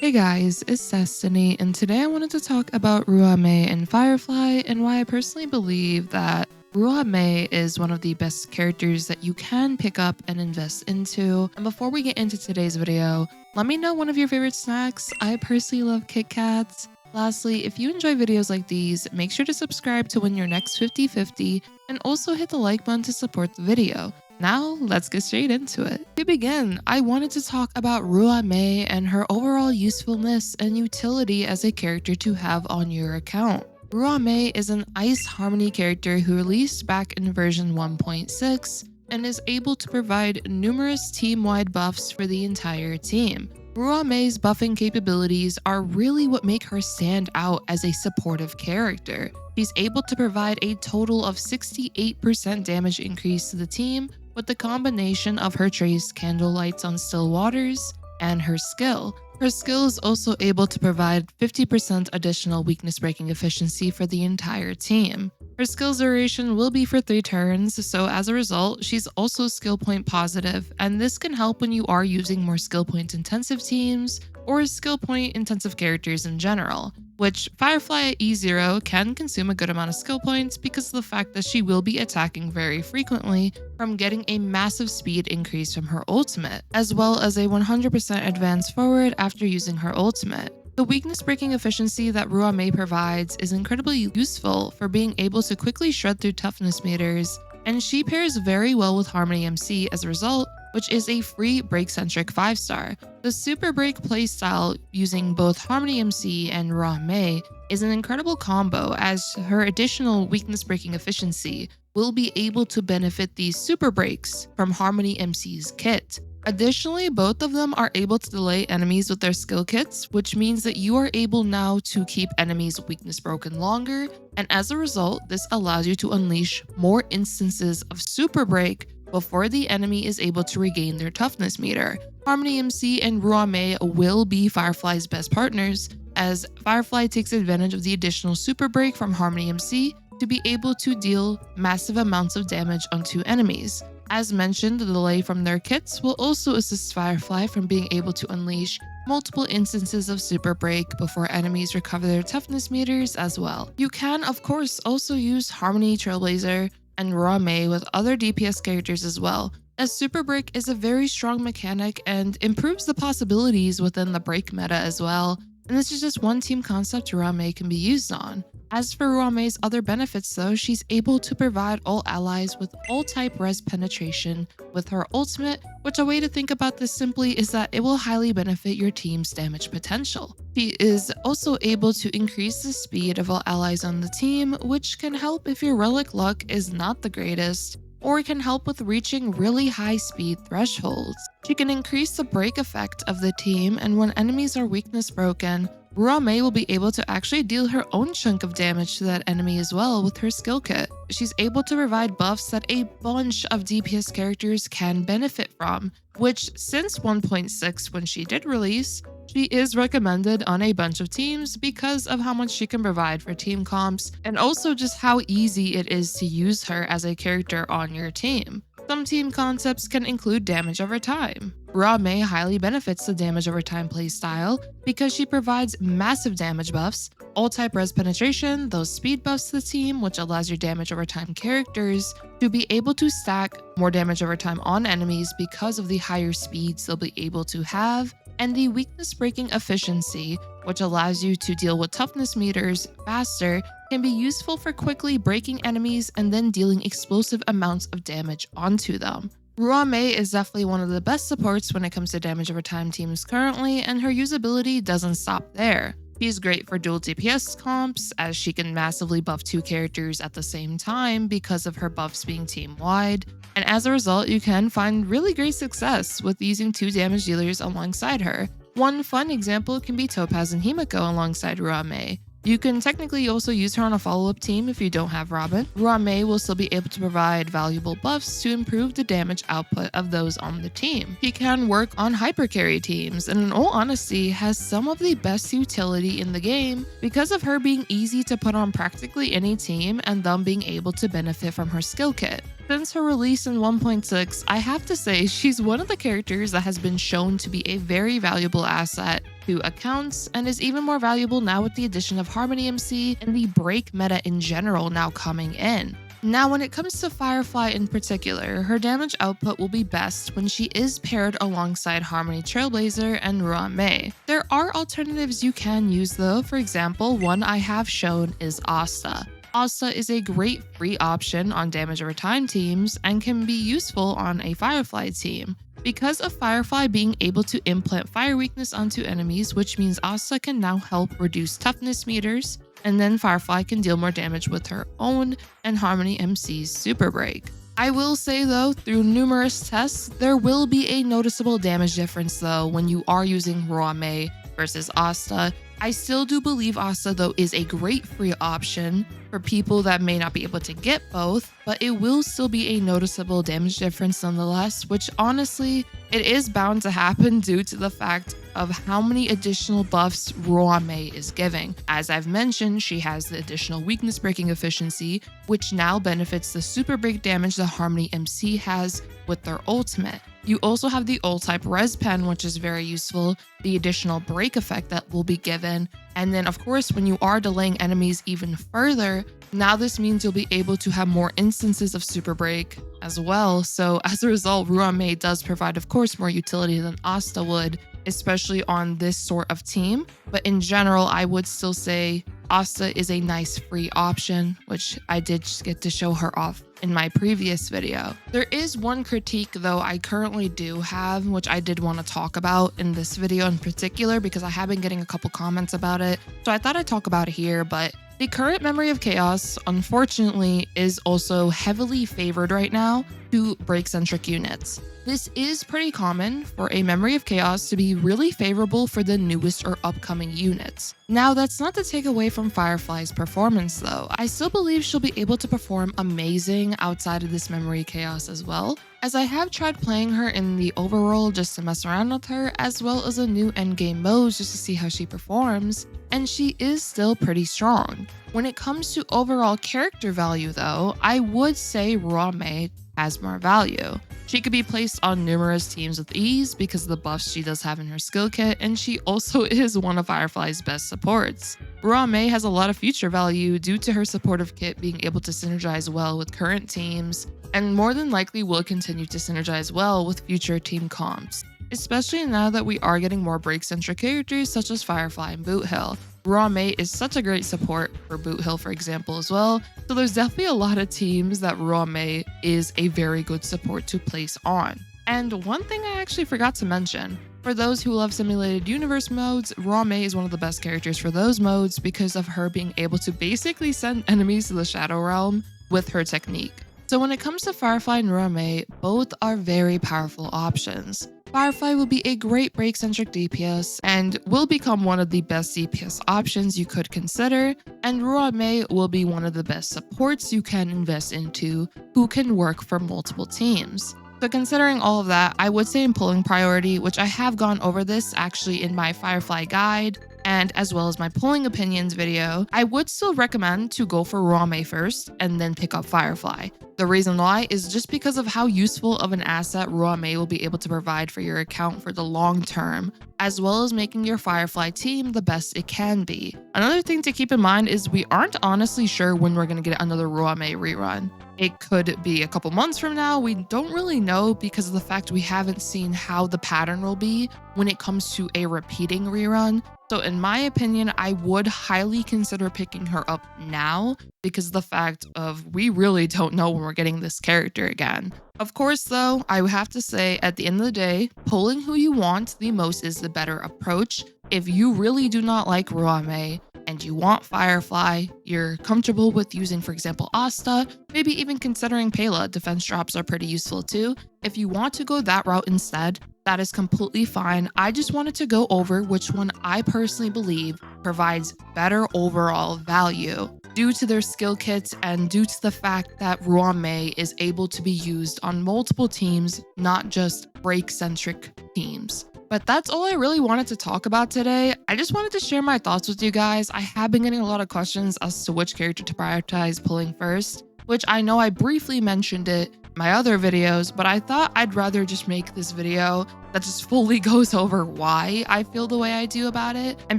Hey guys, it's Destiny, and today I wanted to talk about Ruan Mei and Firefly and why I personally believe that Ruan Mei is one of the best characters that you can pick up and invest into. And before we get into today's video, let me know one of your favorite snacks. I personally love Kit Kats. Lastly, if you enjoy videos like these, make sure to subscribe to win your next 50/50 and also hit the like button to support the video. Now, let's get straight into it. To begin, I wanted to talk about Ruan Mei and her overall usefulness and utility as a character to have on your account. Ruan Mei is an Ice Harmony character who released back in version 1.6 and is able to provide numerous team-wide buffs for the entire team. Ruan Mei's buffing capabilities are really what make her stand out as a supportive character. She's able to provide a total of 68% damage increase to the team with the combination of her traced candle lights on still waters and her skill. Her skill is also able to provide 50% additional weakness breaking efficiency for the entire team. Her skill's duration will be for 3 turns, so as a result, she's also skill point positive, and this can help when you are using more skill point intensive teams or skill point intensive characters in general, which Firefly at E0 can consume a good amount of skill points because of the fact that she will be attacking very frequently from getting a massive speed increase from her ultimate, as well as a 100% advance forward after using her ultimate. The weakness breaking efficiency that Ruan Mei provides is incredibly useful for being able to quickly shred through toughness meters, and she pairs very well with Harmony MC as a result, which is a free break-centric 5-star. The Super Break playstyle using both Harmony MC and Ruan Mei is an incredible combo, as her additional weakness breaking efficiency will be able to benefit these Super Breaks from Harmony MC's kit. Additionally, both of them are able to delay enemies with their skill kits, which means that you are able now to keep enemies weakness broken longer, and as a result, this allows you to unleash more instances of Super Break before the enemy is able to regain their toughness meter. Harmony MC and Ruan Mei will be Firefly's best partners, as Firefly takes advantage of the additional Super Break from Harmony MC to be able to deal massive amounts of damage onto enemies. As mentioned, the delay from their kits will also assist Firefly from being able to unleash multiple instances of Super Break before enemies recover their toughness meters as well. You can, of course, also use Harmony Trailblazer and Ruan Mei with other DPS characters as well, as Super Break is a very strong mechanic and improves the possibilities within the break meta as well, and this is just one team concept Ruan Mei can be used on. As for Ruan Mei's other benefits though, she's able to provide all allies with all type res penetration with her ultimate, which a way to think about this simply is that it will highly benefit your team's damage potential. She is also able to increase the speed of all allies on the team, which can help if your relic luck is not the greatest, or can help with reaching really high speed thresholds. She can increase the break effect of the team, and when enemies are weakness broken, Ruan Mei will be able to actually deal her own chunk of damage to that enemy as well with her skill kit. She's able to provide buffs that a bunch of DPS characters can benefit from, which since 1.6 when she did release, she is recommended on a bunch of teams because of how much she can provide for team comps and also just how easy it is to use her as a character on your team. Some team concepts can include damage over time. Ruan Mei highly benefits the damage over time playstyle because she provides massive damage buffs, all type res penetration, those speed buffs to the team, which allows your damage over time characters to be able to stack more damage over time on enemies because of the higher speeds they'll be able to have, and the weakness breaking efficiency, which allows you to deal with toughness meters faster, can be useful for quickly breaking enemies and then dealing explosive amounts of damage onto them. Ruan Mei is definitely one of the best supports when it comes to damage over time teams currently, and her usability doesn't stop there. She's great for dual DPS comps, as she can massively buff 2 characters at the same time because of her buffs being team-wide, and as a result, you can find really great success with using 2 damage dealers alongside her. One fun example can be Topaz and Himiko alongside Ruan Mei. You can technically also use her on a follow-up team if you don't have Robin. Ruan Mei will still be able to provide valuable buffs to improve the damage output of those on the team. She can work on hyper carry teams, and in all honesty has some of the best utility in the game because of her being easy to put on practically any team and them being able to benefit from her skill kit. Since her release in 1.6, I have to say she's one of the characters that has been shown to be a very valuable asset to accounts and is even more valuable now with the addition of Harmony MC and the break meta in general now coming in. Now, when it comes to Firefly in particular, her damage output will be best when she is paired alongside Harmony Trailblazer and Ruan Mei. There are alternatives you can use though. For example, one I have shown is Asta. Asta is a great free option on damage over time teams and can be useful on a Firefly team. Because of Firefly being able to implant fire weakness onto enemies, which means Asta can now help reduce toughness meters, and then Firefly can deal more damage with her own and Harmony MC's super break. I will say though, through numerous tests, there will be a noticeable damage difference though when you are using Ruan Mei versus Asta. I still do believe Asta though is a great free option for people that may not be able to get both, but it will still be a noticeable damage difference nonetheless, which honestly, it is bound to happen due to the fact of how many additional buffs Ruan Mei is giving. As I've mentioned, she has the additional weakness breaking efficiency, which now benefits the super break damage that Harmony MC has with their ultimate. You also have the ult type res pen, which is very useful, the additional break effect that will be given, and then of course when you are delaying enemies even further, now this means you'll be able to have more instances of super break as well. So as a result, Ruan Mei does provide of course more utility than Asta would, especially on this sort of team. But in general, I would still say Asta is a nice free option, which I did just get to show her off in my previous video. There is one critique though I currently do have, which I did want to talk about in this video in particular because I have been getting a couple comments about it. So I thought I'd talk about it here, but the current Memory of Chaos, unfortunately, is also heavily favored right now to break-centric units. This is pretty common for a Memory of Chaos to be really favorable for the newest or upcoming units. Now, that's not to take away from Firefly's performance though. I still believe she'll be able to perform amazing outside of this Memory of Chaos as well, as I have tried playing her in the overworld just to mess around with her, as well as a new endgame modes just to see how she performs, and she is still pretty strong. When it comes to overall character value though, I would say Ruan Mei has more value. She could be placed on numerous teams with ease because of the buffs she does have in her skill kit, and she also is one of Firefly's best supports. Ruan Mei has a lot of future value due to her supportive kit being able to synergize well with current teams, and more than likely will continue to synergize well with future team comps, especially now that we are getting more break-centric characters such as Firefly and Boot Hill. Ruan Mei is such a great support for Boot Hill, for example, as well. So there's definitely a lot of teams that Ruan Mei is a very good support to place on. And one thing I actually forgot to mention, for those who love simulated universe modes, Ruan Mei is one of the best characters for those modes because of her being able to basically send enemies to the Shadow Realm with her technique. So when it comes to Firefly and Ruan Mei, both are very powerful options. Firefly will be a great break-centric DPS and will become one of the best DPS options you could consider, and Ruan Mei will be one of the best supports you can invest into who can work for multiple teams. So considering all of that, I would say in pulling priority, which I have gone over this actually in my Firefly guide, and as well as my pulling opinions video, I would still recommend to go for Ruan Mei first and then pick up Firefly. The reason why is just because of how useful of an asset Ruan Mei will be able to provide for your account for the long term, as well as making your Firefly team the best it can be. Another thing to keep in mind is we aren't honestly sure when we're going to get another Ruan Mei rerun. It could be a couple months from now. We don't really know because of the fact we haven't seen how the pattern will be when it comes to a repeating rerun. So in my opinion, I would highly consider picking her up now because of the fact of we really don't know when we're getting this character again. Of course though, I would have to say at the end of the day, pulling who you want the most is the better approach. If you really do not like Ruan Mei and you want Firefly, you're comfortable with using, for example, Asta, maybe even considering Pela, defense drops are pretty useful too. If you want to go that route instead, that is completely fine. I just wanted to go over which one I personally believe provides better overall value due to their skill kits and due to the fact that Ruan Mei is able to be used on multiple teams, not just break-centric teams. But that's all I really wanted to talk about today. I just wanted to share my thoughts with you guys. I have been getting a lot of questions as to which character to prioritize pulling first, which I know I briefly mentioned it in my other videos, but I thought I'd rather just make this video that just fully goes over why I feel the way I do about it. And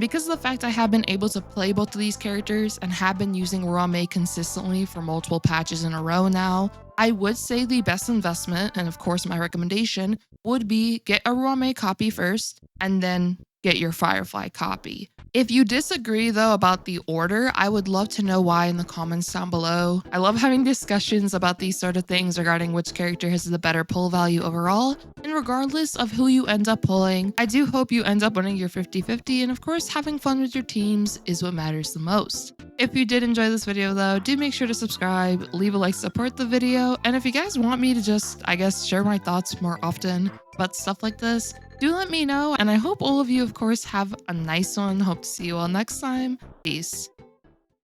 because of the fact I have been able to play both of these characters and have been using Ruan Mei consistently for multiple patches in a row now, I would say the best investment, and of course my recommendation, would be get a Ruan Mei copy first and then get your Firefly copy. If you disagree though about the order, I would love to know why in the comments down below. I love having discussions about these sort of things regarding which character has the better pull value overall. And regardless of who you end up pulling, I do hope you end up winning your 50-50, and of course having fun with your teams is what matters the most. If you did enjoy this video though, do make sure to subscribe, leave a like to support the video, and if you guys want me to just, I guess, share my thoughts more often about stuff like this, do let me know, and I hope all of you, of course, have a nice one. Hope to see you all next time. Peace.